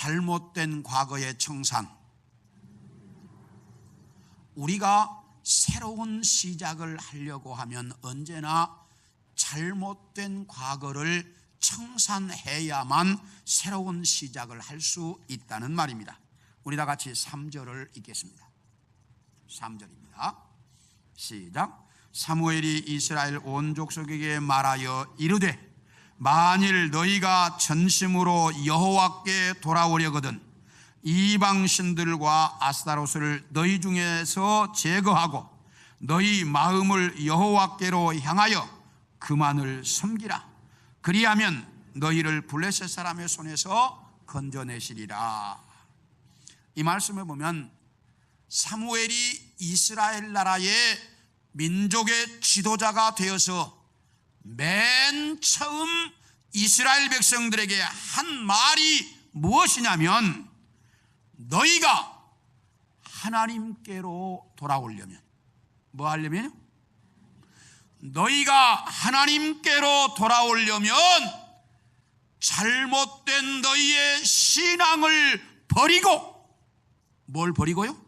잘못된 과거의 청산, 우리가 새로운 시작을 하려고 하면 언제나 잘못된 과거를 청산해야만 새로운 시작을 할 수 있다는 말입니다. 우리 다 같이 3절을 읽겠습니다. 3절입니다. 시작. 사무엘이 이스라엘 온 족속에게 말하여 이르되 만일 너희가 전심으로 여호와께 돌아오려거든 이방 신들과 아스타롯을 너희 중에서 제거하고 너희 마음을 여호와께로 향하여 그만을 섬기라. 그리하면 너희를 블레셋 사람의 손에서 건져내시리라. 이 말씀을 보면 사무엘이 이스라엘 나라의 민족의 지도자가 되어서 맨 처음 이스라엘 백성들에게 한 말이 무엇이냐면 너희가 하나님께로 돌아오려면 뭐 하려면요? 너희가 하나님께로 돌아오려면 잘못된 너희의 신앙을 버리고, 뭘 버리고요?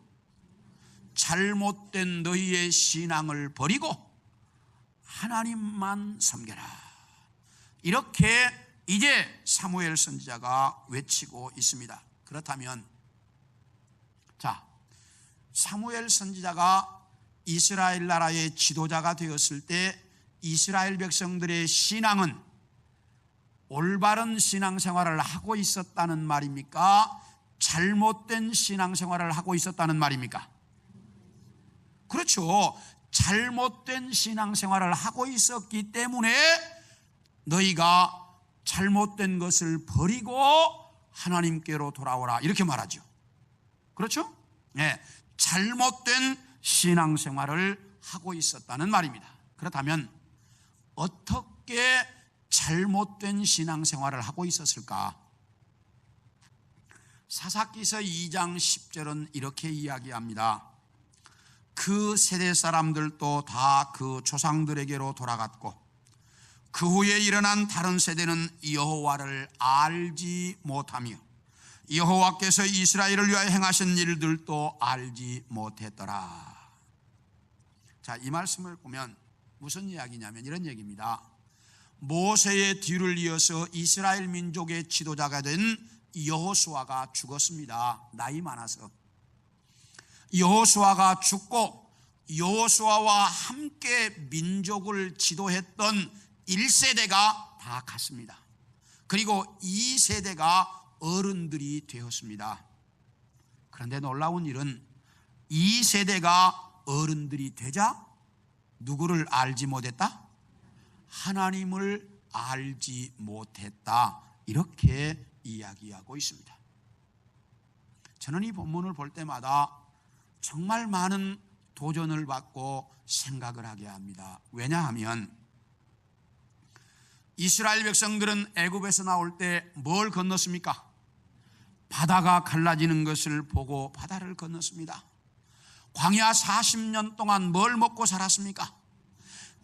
잘못된 너희의 신앙을 버리고 하나님만 섬겨라. 이렇게 이제 사무엘 선지자가 외치고 있습니다. 그렇다면 자, 사무엘 선지자가 이스라엘 나라의 지도자가 되었을 때 이스라엘 백성들의 신앙은 올바른 신앙생활을 하고 있었다는 말입니까? 잘못된 신앙생활을 하고 있었다는 말입니까? 그렇죠. 잘못된 신앙생활을 하고 있었기 때문에 너희가 잘못된 것을 버리고 하나님께로 돌아오라 이렇게 말하죠. 그렇죠? 네, 잘못된 신앙생활을 하고 있었다는 말입니다. 그렇다면 어떻게 잘못된 신앙생활을 하고 있었을까? 사사기서 2장 10절은 이렇게 이야기합니다. 그 세대 사람들도 다 그 조상들에게로 돌아갔고 그 후에 일어난 다른 세대는 여호와를 알지 못하며 여호와께서 이스라엘을 위하여 행하신 일들도 알지 못했더라. 자, 이 말씀을 보면 무슨 이야기냐면 이런 얘기입니다. 모세의 뒤를 이어서 이스라엘 민족의 지도자가 된 여호수아가 죽었습니다. 나이 많아서. 여호수아가 죽고 여호수아와 함께 민족을 지도했던 1세대가 다 갔습니다. 그리고 2세대가 어른들이 되었습니다. 그런데 놀라운 일은 2세대가 어른들이 되자 누구를 알지 못했다? 하나님을 알지 못했다. 이렇게 이야기하고 있습니다. 저는 이 본문을 볼 때마다 정말 많은 도전을 받고 생각을 하게 합니다. 왜냐하면 이스라엘 백성들은 애굽에서 나올 때 뭘 건넜습니까? 바다가 갈라지는 것을 보고 바다를 건넜습니다. 광야 40년 동안 뭘 먹고 살았습니까?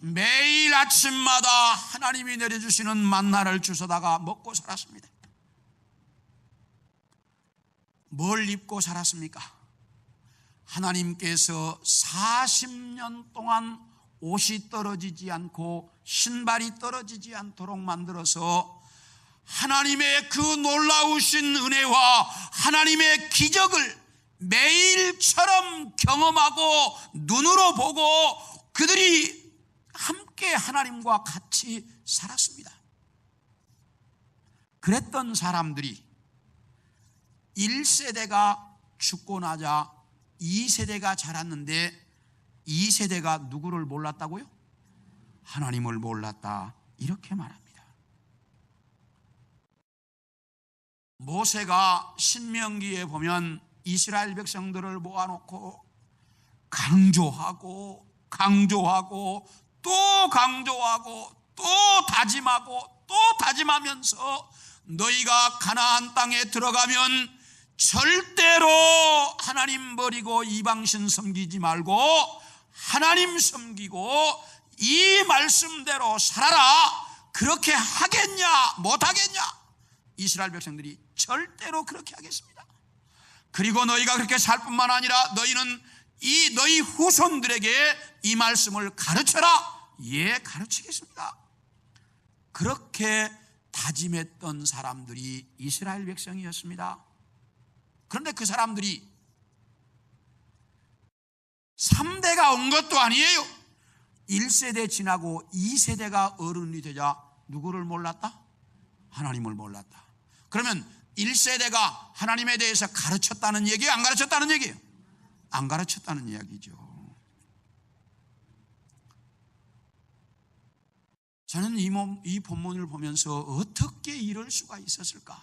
매일 아침마다 하나님이 내려주시는 만나를 주워다가 먹고 살았습니다. 뭘 입고 살았습니까? 하나님께서 40년 동안 옷이 떨어지지 않고 신발이 떨어지지 않도록 만들어서 하나님의 그 놀라우신 은혜와 하나님의 기적을 매일처럼 경험하고 눈으로 보고 그들이 함께 하나님과 같이 살았습니다. 그랬던 사람들이 1세대가 죽고 나자 2세대가 자랐는데 2세대가 누구를 몰랐다고요? 하나님을 몰랐다. 이렇게 말합니다. 모세가 신명기에 보면 이스라엘 백성들을 모아놓고 강조하고 또 강조하고 또 다짐하고 또 다짐하면서 너희가 가나안 땅에 들어가면 절대로 하나님 버리고 이방신 섬기지 말고 하나님 섬기고 이 말씀대로 살아라. 그렇게 하겠냐 못하겠냐? 이스라엘 백성들이 절대로 그렇게 하겠습니다. 그리고 너희가 그렇게 살 뿐만 아니라 너희는 이 너희 후손들에게 이 말씀을 가르쳐라. 예, 가르치겠습니다. 그렇게 다짐했던 사람들이 이스라엘 백성이었습니다. 그런데 그 사람들이 3대가 온 것도 아니에요. 1세대 지나고 2세대가 어른이 되자 누구를 몰랐다? 하나님을 몰랐다. 그러면 1세대가 하나님에 대해서 가르쳤다는 얘기예요? 안 가르쳤다는 얘기예요? 안 가르쳤다는 이야기죠. 저는 이 본문을 보면서 어떻게 이럴 수가 있었을까?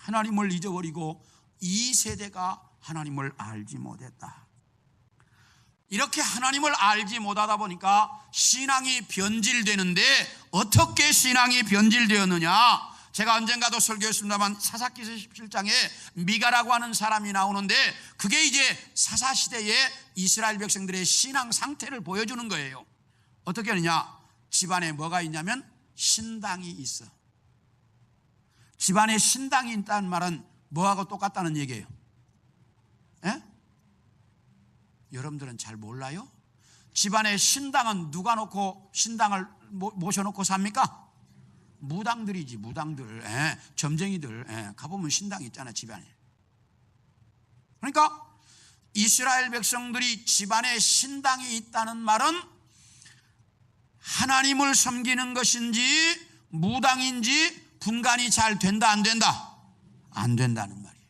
하나님을 잊어버리고 2세대가 하나님을 알지 못했다. 이렇게 하나님을 알지 못하다 보니까 신앙이 변질되는데, 어떻게 신앙이 변질되었느냐? 제가 언젠가도 설교했습니다만 사사기서 17장에 미가라고 하는 사람이 나오는데, 그게 이제 사사시대의 이스라엘 백성들의 신앙 상태를 보여주는 거예요. 어떻게 하느냐? 집안에 뭐가 있냐면 신당이 있어. 집안에 신당이 있다는 말은 뭐하고 똑같다는 얘기예요? 예? 여러분들은 잘 몰라요? 집안에 신당은 누가 놓고 신당을 모셔놓고 삽니까? 무당들이지, 무당들. 예, 점쟁이들. 예, 가보면 신당이 있잖아, 집안에. 그러니까 이스라엘 백성들이 집안에 신당이 있다는 말은 하나님을 섬기는 것인지 무당인지 분간이 잘 된다, 안 된다? 안 된다는 말이에요.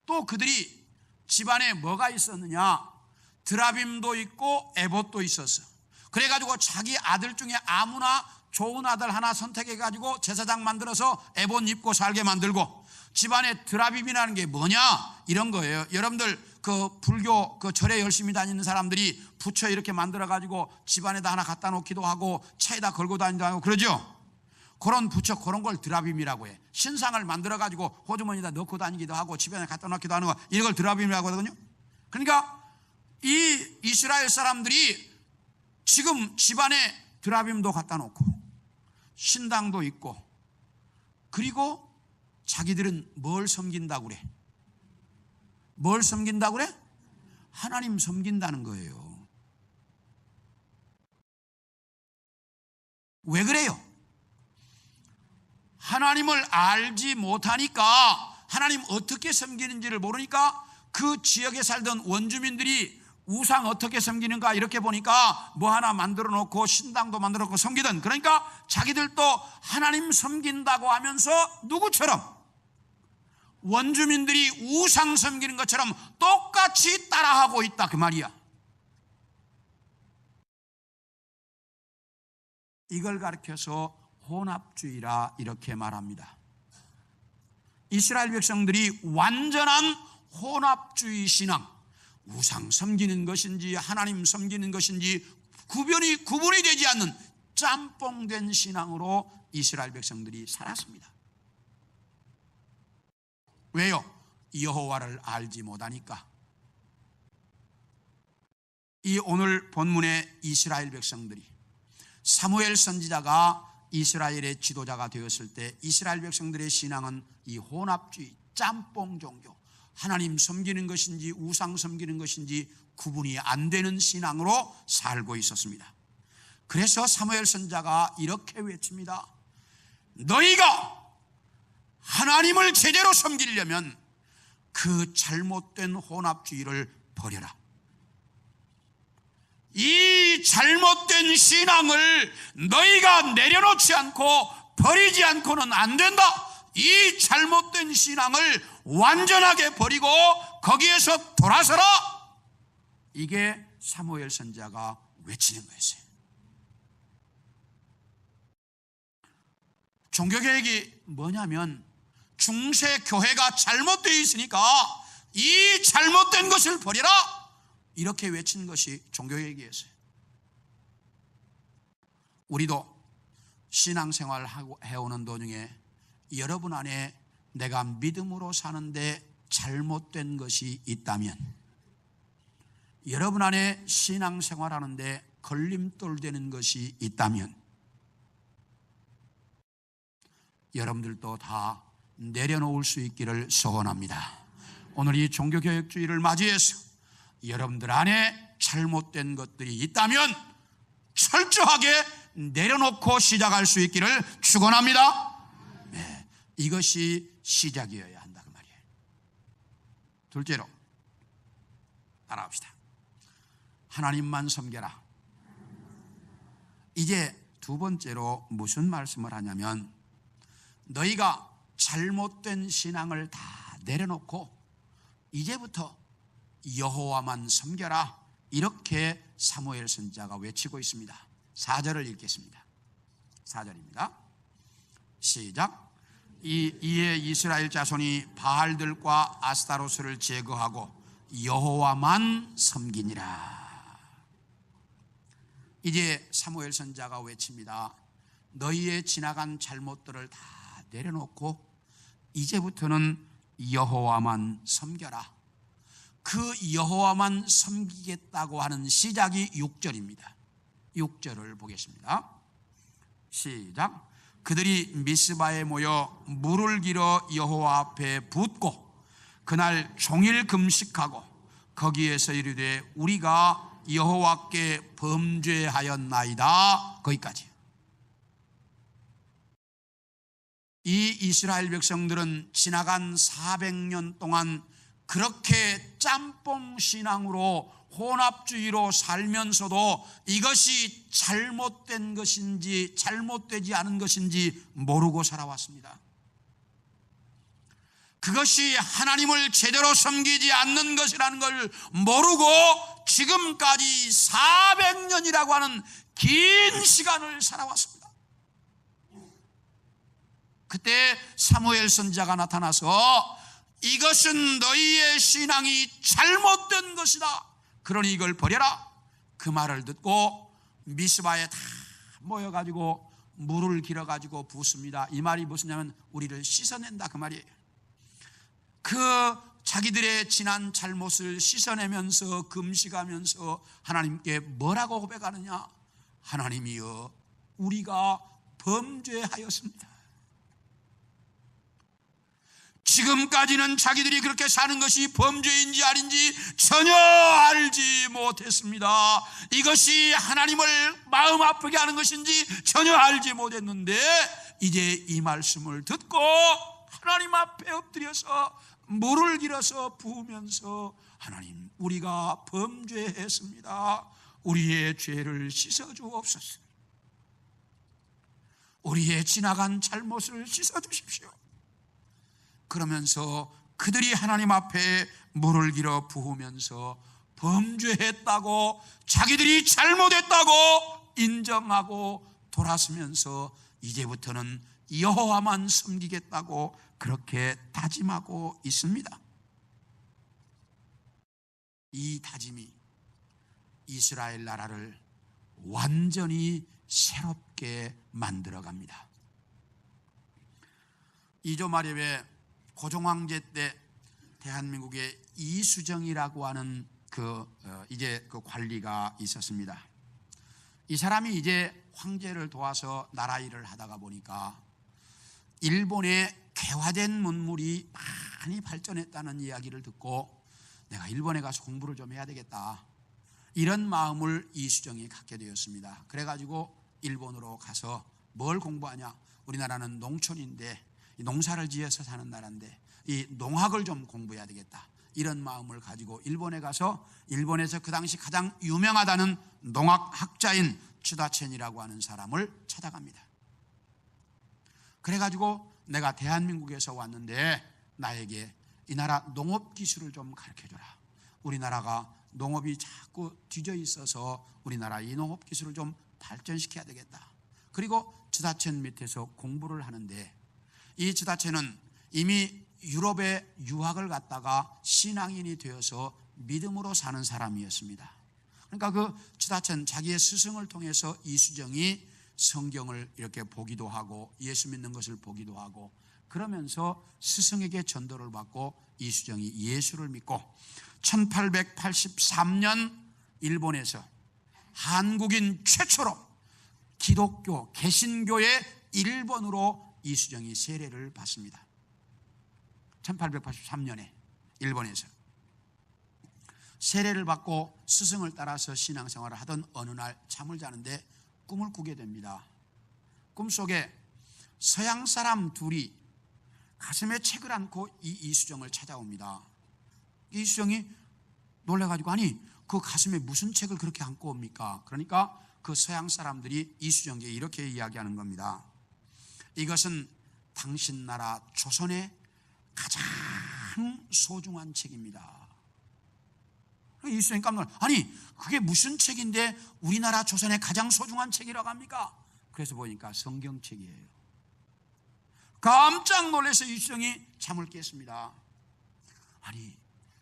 또 그들이 집안에 뭐가 있었느냐? 드라빔도 있고 에봇도 있었어. 그래가지고 자기 아들 중에 아무나 좋은 아들 하나 선택해가지고 제사장 만들어서 에봇 입고 살게 만들고, 집안에 드라빔이라는 게 뭐냐? 이런 거예요. 여러분들 그 불교 그 절에 열심히 다니는 사람들이 부처 이렇게 만들어가지고 집안에다 하나 갖다 놓기도 하고 차에다 걸고 다니기도 하고 그러죠? 그런 부처, 그런 걸 드라빔이라고 해. 신상을 만들어가지고 호주머니에다 넣고 다니기도 하고 집안에 갖다 놓기도 하는 거, 이걸 드라빔이라고 하거든요. 그러니까 이 이스라엘 사람들이 지금 집안에 드라빔도 갖다 놓고 신당도 있고, 그리고 자기들은 뭘 섬긴다고 그래? 뭘 섬긴다고 그래? 하나님 섬긴다는 거예요. 왜 그래요? 하나님을 알지 못하니까, 하나님 어떻게 섬기는지를 모르니까 그 지역에 살던 원주민들이 우상 어떻게 섬기는가 이렇게 보니까 뭐 하나 만들어 놓고 신당도 만들어 놓고 섬기던, 그러니까 자기들도 하나님 섬긴다고 하면서 누구처럼? 원주민들이 우상 섬기는 것처럼 똑같이 따라하고 있다, 그 말이야. 이걸 가르쳐서 혼합주의라 이렇게 말합니다. 이스라엘 백성들이 완전한 혼합주의 신앙, 우상 섬기는 것인지 하나님 섬기는 것인지 구분이 되지 않는 짬뽕된 신앙으로 이스라엘 백성들이 살았습니다. 왜요? 여호와를 알지 못하니까. 이 오늘 본문의 이스라엘 백성들이, 사무엘 선지자가 이스라엘의 지도자가 되었을 때 이스라엘 백성들의 신앙은 이 혼합주의, 짬뽕 종교, 하나님 섬기는 것인지 우상 섬기는 것인지 구분이 안 되는 신앙으로 살고 있었습니다. 그래서 사무엘 선지자가 이렇게 외칩니다. 너희가 하나님을 제대로 섬기려면 그 잘못된 혼합주의를 버려라. 이 잘못된 신앙을 너희가 내려놓지 않고 버리지 않고는 안 된다. 이 잘못된 신앙을 완전하게 버리고 거기에서 돌아서라. 이게 사무엘 선지자가 외치는 거였어요. 종교개혁이 뭐냐면 중세 교회가 잘못되어 있으니까 이 잘못된 것을 버려라, 이렇게 외치는 것이 종교개혁이었어요. 우리도 신앙생활을 해오는 도중에 여러분 안에 내가 믿음으로 사는데 잘못된 것이 있다면, 여러분 안에 신앙생활하는데 걸림돌 되는 것이 있다면 여러분들도 다 내려놓을 수 있기를 소원합니다. 오늘 이 종교개혁주의를 맞이해서 여러분들 안에 잘못된 것들이 있다면 철저하게 내려놓고 시작할 수 있기를 축원합니다. 네, 이것이 시작이어야 한다 그 말이에요. 둘째로 따라합시다. 하나님만 섬겨라. 이제 두 번째로 무슨 말씀을 하냐면, 너희가 잘못된 신앙을 다 내려놓고 이제부터 여호와만 섬겨라, 이렇게 사무엘 선지자가 외치고 있습니다. 4절을 읽겠습니다. 4절입니다. 시작. 이에 이스라엘 자손이 바알들과 아스타로스를 제거하고 여호와만 섬기니라. 이제 사무엘 선지자가 외칩니다. 너희의 지나간 잘못들을 다 내려놓고 이제부터는 여호와만 섬겨라. 그 여호와만 섬기겠다고 하는 시작이 6절입니다. 6절을 보겠습니다. 시작. 그들이 미스바에 모여 물을 길어 여호와 앞에 붓고 그날 종일 금식하고 거기에서 이르되 우리가 여호와께 범죄하였나이다. 거기까지. 이 이스라엘 백성들은 지나간 400년 동안 그렇게 짬뽕 신앙으로 혼합주의로 살면서도 이것이 잘못된 것인지 잘못되지 않은 것인지 모르고 살아왔습니다. 그것이 하나님을 제대로 섬기지 않는 것이라는 걸 모르고 지금까지 400년이라고 하는 긴 시간을 살아왔습니다. 그때 사무엘 선지자가 나타나서 이것은 너희의 신앙이 잘못된 것이다. 그러니 이걸 버려라. 그 말을 듣고 미스바에 다 모여가지고 물을 길어가지고 붓습니다. 이 말이 무엇이냐면 우리를 씻어낸다 그 말이에요. 그 자기들의 지난 잘못을 씻어내면서 금식하면서 하나님께 뭐라고 고백하느냐? 하나님이여, 우리가 범죄하였습니다. 지금까지는 자기들이 그렇게 사는 것이 범죄인지 아닌지 전혀 알지 못했습니다. 이것이 하나님을 마음 아프게 하는 것인지 전혀 알지 못했는데 이제 이 말씀을 듣고 하나님 앞에 엎드려서 물을 길어서 부으면서 하나님, 우리가 범죄했습니다. 우리의 죄를 씻어주옵소서. 우리의 지나간 잘못을 씻어주십시오. 그러면서 그들이 하나님 앞에 물을 길어 부으면서 범죄했다고, 자기들이 잘못했다고 인정하고 돌아서면서 이제부터는 여호와만 섬기겠다고 그렇게 다짐하고 있습니다. 이 다짐이 이스라엘 나라를 완전히 새롭게 만들어갑니다. 이조 마렵에 고종황제 때 대한민국에 이수정이라고 하는 그 관리가 있었습니다. 이 사람이 이제 황제를 도와서 나라 일을 하다가 보니까 일본의 개화된 문물이 많이 발전했다는 이야기를 듣고 내가 일본에 가서 공부를 좀 해야 되겠다, 이런 마음을 이수정이 갖게 되었습니다. 그래가지고 일본으로 가서 뭘 공부하냐? 우리나라는 농촌인데 농사를 지어서 사는 나라인데 이 농학을 좀 공부해야 되겠다, 이런 마음을 가지고 일본에 가서 일본에서 그 당시 가장 유명하다는 농학학자인 츠다첸이라고 하는 사람을 찾아갑니다. 그래가지고 내가 대한민국에서 왔는데 나에게 이 나라 농업 기술을 좀 가르쳐줘라. 우리나라가 농업이 자꾸 뒤져 있어서 우리나라 이 농업 기술을 좀 발전시켜야 되겠다. 그리고 츠다첸 밑에서 공부를 하는데 이 츠다첸은 이미 유럽에 유학을 갔다가 신앙인이 되어서 믿음으로 사는 사람이었습니다. 그러니까 그 츠다첸 자기의 스승을 통해서 이수정이 성경을 이렇게 보기도 하고 예수 믿는 것을 보기도 하고 그러면서 스승에게 전도를 받고 이수정이 예수를 믿고 1883년 일본에서 한국인 최초로 기독교 개신교의 일본으로 이수정이 세례를 받습니다. 1883년에 일본에서 세례를 받고 스승을 따라서 신앙생활을 하던 어느 날 잠을 자는데 꿈을 꾸게 됩니다. 꿈속에 서양 사람 둘이 가슴에 책을 안고 이 이수정을 찾아옵니다. 이수정이 놀라가지고 아니 그 가슴에 무슨 책을 그렇게 안고 옵니까? 그러니까 그 서양 사람들이 이수정에게 이렇게 이야기하는 겁니다. 이것은 당신 나라 조선의 가장 소중한 책입니다. 이수정이 깜짝 놀라. 아니 그게 무슨 책인데 우리나라 조선의 가장 소중한 책이라고 합니까? 그래서 보니까 성경책이에요. 깜짝 놀라서 이수정이 잠을 깼습니다. 아니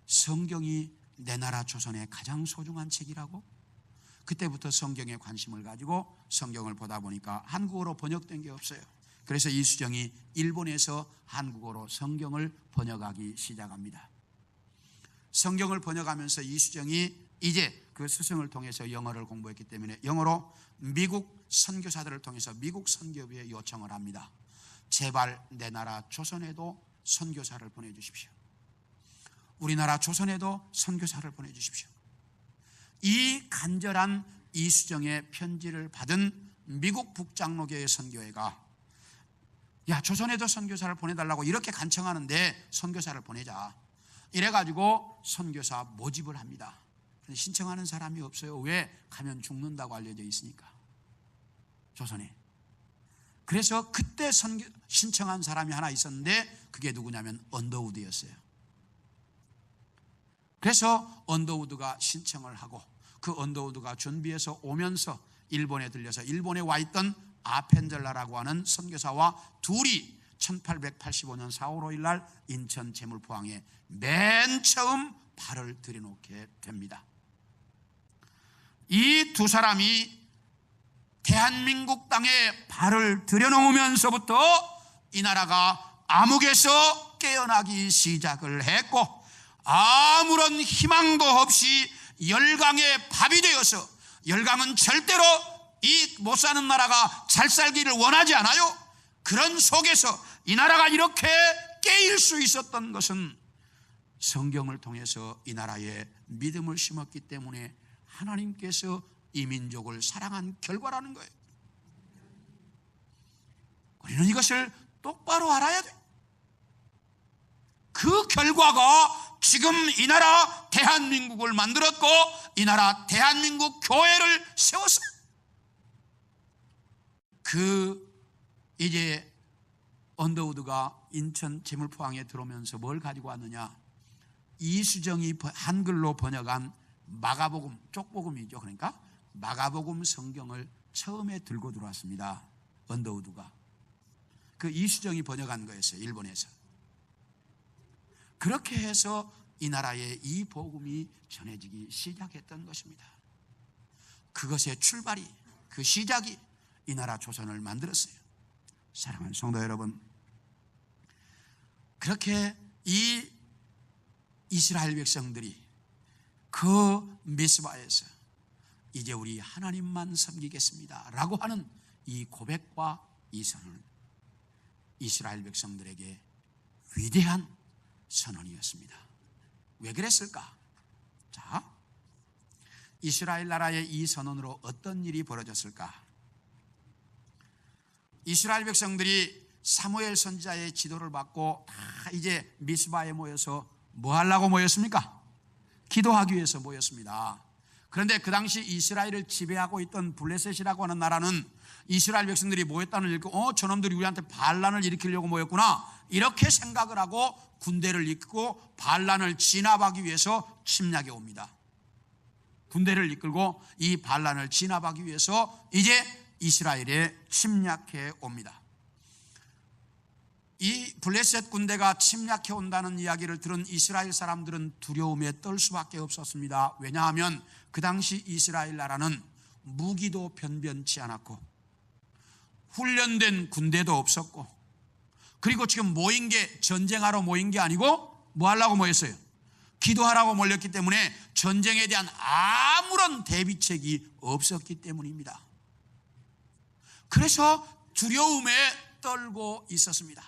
성경이 내 나라 조선의 가장 소중한 책이라고? 그때부터 성경에 관심을 가지고 성경을 보다 보니까 한국어로 번역된 게 없어요. 그래서 이수정이 일본에서 한국어로 성경을 번역하기 시작합니다. 성경을 번역하면서 이수정이 이제 그 스승을 통해서 영어를 공부했기 때문에 영어로 미국 선교사들을 통해서 미국 선교부에 요청을 합니다. 제발 내 나라 조선에도 선교사를 보내주십시오. 우리나라 조선에도 선교사를 보내주십시오. 이 간절한 이수정의 편지를 받은 미국 북장로교회 선교회가 야 조선에도 선교사를 보내달라고 이렇게 간청하는데 선교사를 보내자. 이래가지고 선교사 모집을 합니다. 신청하는 사람이 없어요. 왜? 가면 죽는다고 알려져 있으니까 조선에. 그래서 그때 신청한 사람이 하나 있었는데 그게 누구냐면 언더우드였어요. 그래서 언더우드가 신청을 하고 그 언더우드가 준비해서 오면서 일본에 들려서 일본에 와 있던 아펜젤라라고 하는 선교사와 둘이 1885년 4월 5일 날 인천 제물포항에 맨 처음 발을 들여놓게 됩니다. 이 두 사람이 대한민국 땅에 발을 들여놓으면서부터 이 나라가 암흑에서 깨어나기 시작을 했고 아무런 희망도 없이 열강의 밥이 되어서 열강은 절대로 이 못 사는 나라가 잘 살기를 원하지 않아요. 그런 속에서 이 나라가 이렇게 깨일 수 있었던 것은 성경을 통해서 이 나라에 믿음을 심었기 때문에 하나님께서 이 민족을 사랑한 결과라는 거예요. 우리는 이것을 똑바로 알아야 돼. 그 결과가 지금 이 나라 대한민국을 만들었고 이 나라 대한민국 교회를 세웠어요. 이제 언더우드가 인천 제물포항에 들어오면서 뭘 가지고 왔느냐? 이수정이 한글로 번역한 마가복음, 쪽복음이죠. 그러니까 마가복음 성경을 처음에 들고 들어왔습니다. 언더우드가. 그 이수정이 번역한 거였어요. 일본에서. 그렇게 해서 이 나라에 이 복음이 전해지기 시작했던 것입니다. 그것의 출발이, 그 시작이 이 나라 조선을 만들었어요. 사랑하는 성도 여러분, 그렇게 이 이스라엘 백성들이 그 미스바에서 이제 우리 하나님만 섬기겠습니다 라고 하는 이 고백과 이 선언은 이스라엘 백성들에게 위대한 선언이었습니다. 왜 그랬을까? 자, 이스라엘 나라의 이 선언으로 어떤 일이 벌어졌을까? 이스라엘 백성들이 사무엘 선지자의 지도를 받고 다 이제 미스바에 모여서 뭐 하려고 모였습니까? 기도하기 위해서 모였습니다. 그런데 그 당시 이스라엘을 지배하고 있던 블레셋이라고 하는 나라는 이스라엘 백성들이 모였다는 걸 읽고 저놈들이 우리한테 반란을 일으키려고 모였구나 이렇게 생각을 하고 군대를 이끌고 반란을 진압하기 위해서 침략해 옵니다. 군대를 이끌고 이 반란을 진압하기 위해서 이제 이스라엘에 침략해 옵니다. 이 블레셋 군대가 침략해 온다는 이야기를 들은 이스라엘 사람들은 두려움에 떨 수밖에 없었습니다. 왜냐하면 그 당시 이스라엘 나라는 무기도 변변치 않았고 훈련된 군대도 없었고 그리고 지금 모인 게 전쟁하러 모인 게 아니고 뭐 하려고 모였어요? 기도하라고 몰렸기 때문에 전쟁에 대한 아무런 대비책이 없었기 때문입니다. 그래서 두려움에 떨고 있었습니다.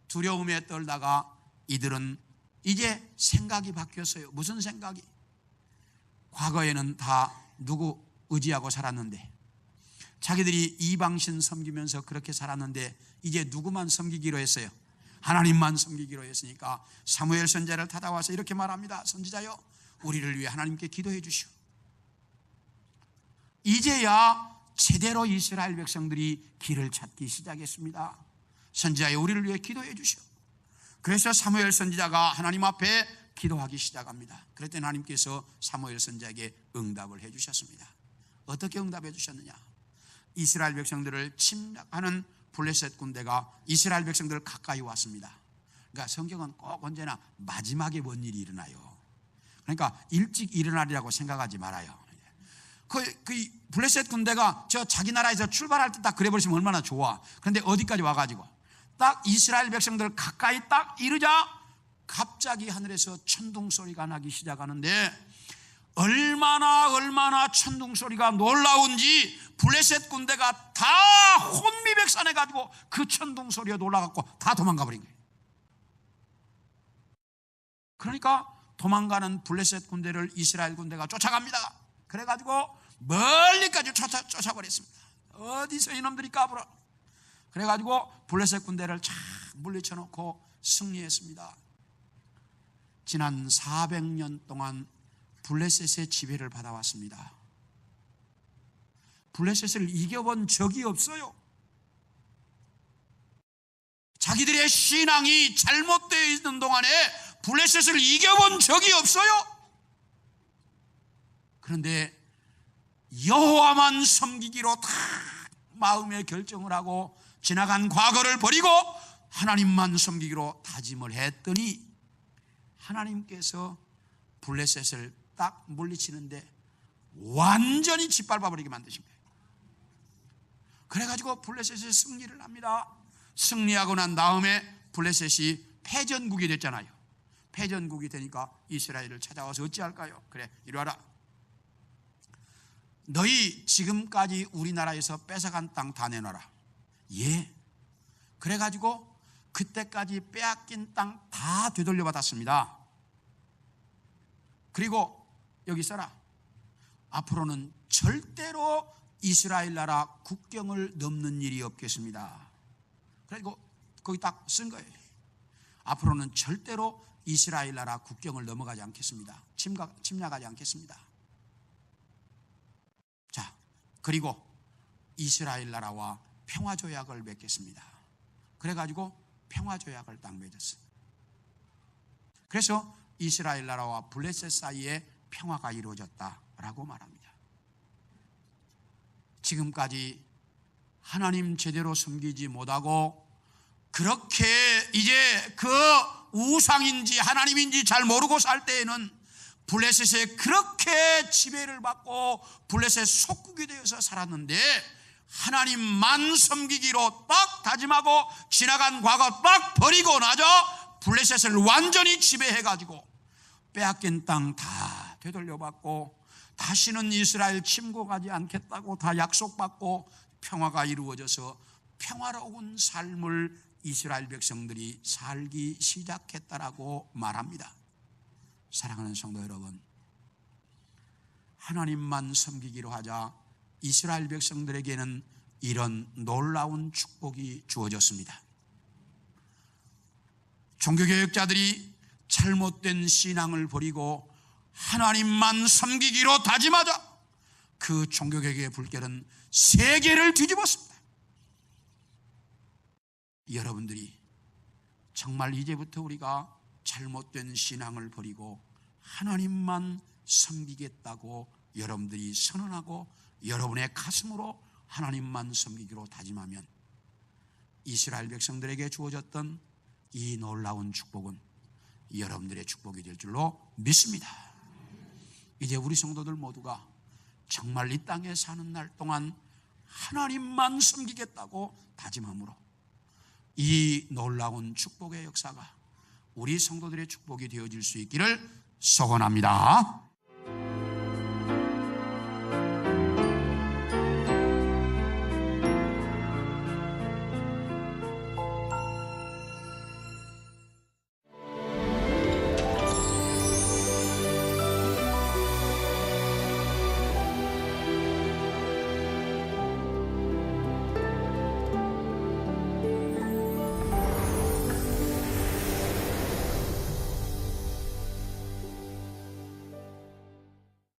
두려움에 떨다가 이들은 이제 생각이 바뀌었어요. 무슨 생각이? 과거에는 다 누구 의지하고 살았는데, 자기들이 이방신 섬기면서 그렇게 살았는데 이제 누구만 섬기기로 했어요? 하나님만 섬기기로 했으니까 사무엘 선지자를 찾아와서 이렇게 말합니다. 선지자여, 우리를 위해 하나님께 기도해 주시오. 이제야 제대로 이스라엘 백성들이 길을 찾기 시작했습니다. 선지자여, 우리를 위해 기도해 주시오. 그래서 사무엘 선지자가 하나님 앞에 기도하기 시작합니다. 그랬더니 하나님께서 사무엘 선지자에게 응답을 해 주셨습니다. 어떻게 응답해 주셨느냐? 이스라엘 백성들을 침략하는 블레셋 군대가 이스라엘 백성들을 가까이 왔습니다. 그러니까 성경은 꼭 언제나 마지막에 뭔 일이 일어나요. 그러니까 일찍 일어나리라고 생각하지 말아요. 그 블레셋 군대가 저 자기 나라에서 출발할 때 딱 그래버리시면 얼마나 좋아. 그런데 어디까지 와가지고 딱 이스라엘 백성들 가까이 딱 이르자 갑자기 하늘에서 천둥 소리가 나기 시작하는데, 얼마나 천둥 소리가 놀라운지 블레셋 군대가 다 혼미백산해가지고 그 천둥 소리에 놀라갖고 다 도망가 버린 거예요. 그러니까 도망가는 블레셋 군대를 이스라엘 군대가 쫓아갑니다. 그래가지고 멀리까지 쫓아버렸습니다. 어디서 이놈들이 까불어. 그래가지고 블레셋 군대를 쫙 물리쳐놓고 승리했습니다. 지난 400년 동안 블레셋의 지배를 받아왔습니다. 블레셋을 이겨본 적이 없어요. 자기들의 신앙이 잘못되어 있는 동안에 블레셋을 이겨본 적이 없어요. 그런데 여호와만 섬기기로 다 마음의 결정을 하고 지나간 과거를 버리고 하나님만 섬기기로 다짐을 했더니 하나님께서 블레셋을 딱 물리치는데 완전히 짓밟아버리게 만드신 거예요. 그래가지고 블레셋이 승리를 합니다. 승리하고 난 다음에 블레셋이 패전국이 됐잖아요. 패전국이 되니까 이스라엘을 찾아와서 어찌할까요? 그래, 이리 와라. 너희 지금까지 우리나라에서 뺏어간 땅 다 내놔라. 예. 그래가지고 그때까지 빼앗긴 땅 다 되돌려 받았습니다. 그리고 여기 써라. 앞으로는 절대로 이스라엘 나라 국경을 넘는 일이 없겠습니다. 그리고 거기 딱 쓴 거예요. 앞으로는 절대로 이스라엘 나라 국경을 넘어가지 않겠습니다. 침략하지 않겠습니다. 자, 그리고 이스라엘 나라와 평화조약을 맺겠습니다. 그래가지고 평화조약을 딱 맺었어요. 그래서 이스라엘 나라와 블레셋 사이에 평화가 이루어졌다라고 말합니다. 지금까지 하나님 제대로 섬기지 못하고 그렇게 이제 그 우상인지 하나님인지 잘 모르고 살 때에는 블레셋에 그렇게 지배를 받고 블레셋 속국이 되어서 살았는데, 하나님만 섬기기로 딱 다짐하고 지나간 과거 딱 버리고 나자 블레셋을 완전히 지배해가지고 빼앗긴 땅 다 되돌려받고 다시는 이스라엘 침공하지 않겠다고 다 약속받고 평화가 이루어져서 평화로운 삶을 이스라엘 백성들이 살기 시작했다라고 말합니다. 사랑하는 성도 여러분, 하나님만 섬기기로 하자 이스라엘 백성들에게는 이런 놀라운 축복이 주어졌습니다. 종교개혁자들이 잘못된 신앙을 버리고 하나님만 섬기기로 다짐하자 그 종교개혁의 불길은 세계를 뒤집었습니다. 여러분들이 정말 이제부터 우리가 잘못된 신앙을 버리고 하나님만 섬기겠다고 여러분들이 선언하고 여러분의 가슴으로 하나님만 섬기기로 다짐하면 이스라엘 백성들에게 주어졌던 이 놀라운 축복은 여러분들의 축복이 될 줄로 믿습니다. 이제 우리 성도들 모두가 정말 이 땅에 사는 날 동안 하나님만 섬기겠다고 다짐함으로 이 놀라운 축복의 역사가 우리 성도들의 축복이 되어질 수 있기를 소원합니다.